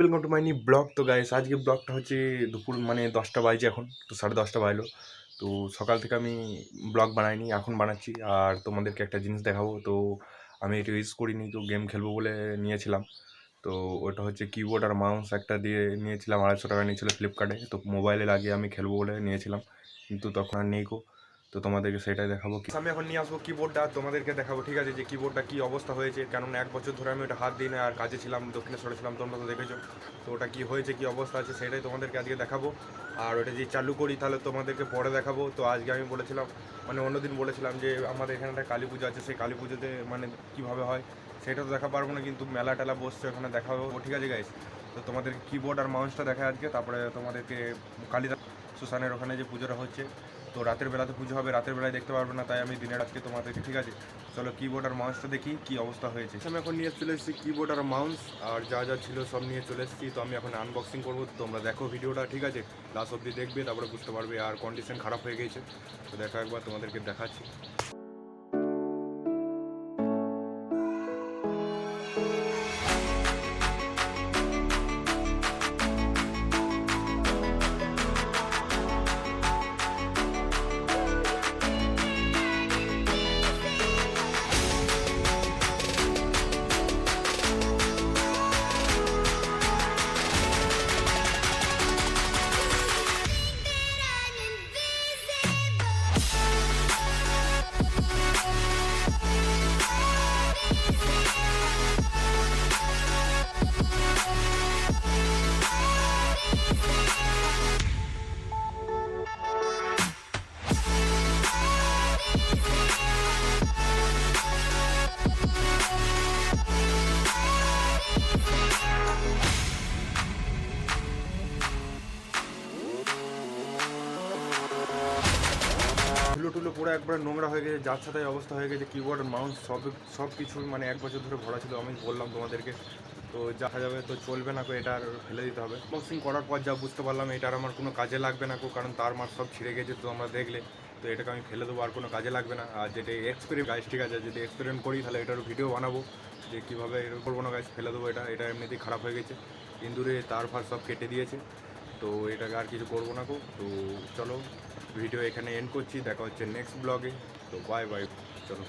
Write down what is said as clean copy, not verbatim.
Welcome to my new blog. তো guys আজকে ব্লগটা হচ্ছে দুপুর মানে 10টা বাজে এখন, তো 10:30 বাজলো। তো সকাল থেকে আমি ব্লগ বানাইনি, এখন বানাচ্ছি। আর তোমাদেরকে একটা জিনিস দেখাবো। তো আমি এটা ইউজ করিনি, তো গেম খেলবো বলে নিয়েছিলাম। তো ওটা হচ্ছে কিবোর্ড আর মাউস একটা দিয়ে নিয়েছিলাম, 250 টাকা নিয়েছিল ফ্লিপকার্টে। তো মোবাইলে লাগিয়ে আমি খেলবো বলে নিয়েছিলাম, কিন্তু তখন আর নেই গো। তো তোমাদেরকে সেটাই দেখাবো। আমি এখন নিয়ে আসবো কিবোর্ডটা, তোমাদেরকে দেখাবো, ঠিক আছে, যে কিবোর্ডটা কী অবস্থা হয়েছে। কেননা 1 বছর ধরে আমি ওটা হাত দিই না, আর কাজে ছিলাম, দক্ষিণেশ্বরে ছিলাম, তোমরা তো দেখেছো। তো ওটা কী হয়েছে, কী অবস্থা আছে, সেটাই তোমাদেরকে আজকে দেখাবো। আর ওটা যদি চালু করি তাহলে তোমাদেরকে পরে দেখাবো। তো আজকে আমি বলেছিলাম, মানে অন্যদিন বলেছিলাম যে আমাদের এখানে একটা কালী পুজো আছে, সেই কালী পুজোতে মানে কীভাবে হয় সেটা তো দেখা পারবো না, কিন্তু মেলা টেলা বসছে ওখানে দেখাবো, ঠিক আছে গাইস। তো তোমাদেরকে কিবোর্ড আর মাউসটা দেখা আজকে, তারপরে তোমাদেরকে কালীদাস সুসানের ওখানে যে পুজোটা হচ্ছে, তো রাতের বেলাতে পুজো হবে, রাতের বেলায় দেখতে পারবে না, তাই আমি দিনের আজকে তোমাদেরকে, ঠিক আছে। চলো কিবোর্ড আর মাউসটা দেখি কী অবস্থা হয়েছে। আমি এখন নিয়ে চলে এসেছি কিবোর্ড আর মাউস, আর যা যা ছিল সব নিয়ে চলে এসেছি। তো আমি এখন আনবক্সিং করবো, তোমরা দেখো ভিডিওটা, ঠিক আছে, লাস্ট অবধি দেখবে, তারপরে বুঝতে পারবে। আর কন্ডিশন খারাপ হয়ে গেছে, তো দেখো একবার তোমাদেরকে দেখাচ্ছি। ধুলো টুলো পুরো একবার নোংরা হয়ে গেছে, যার সাথে অবস্থা হয়ে গেছে। কিবোর্ড মাউস সব কিছু মানে 1 বছর ধরে ভরা ছিল, আমি বললাম তোমাদেরকে। তো দেখা যাবে, তো চলবে না, এটা আর ফেলে দিতে হবে। আনবক্সিং করার পর যা বুঝতে পারলাম, এটার আমার কোনো কাজে লাগবে না, কারণ তার মার সব ছিঁড়ে গেছে, তো আমরা দেখলে। তো এটাকে আমি ফেলে দেবো, আর কোনো কাজে লাগবে না। আর যেটা এক্সপেরিমেন্ট গাইস, ঠিক আছে, যদি এক্সপেরিমেন্ট করি তাহলে এটার ভিডিও বানাবো, যে কীভাবে করবো না গাইস, ফেলে দেবো। এটা এমনিতেই খারাপ হয়ে গেছে, ইন্দুরে তার ফার সব কেটে দিয়েছে। তো এটাকে আর কিছু করবো না। তো চলো ভিডিও এখানে এন্ড করছি, দেখা হচ্ছে নেক্সট ব্লগে। তো বাই বাই, চলো।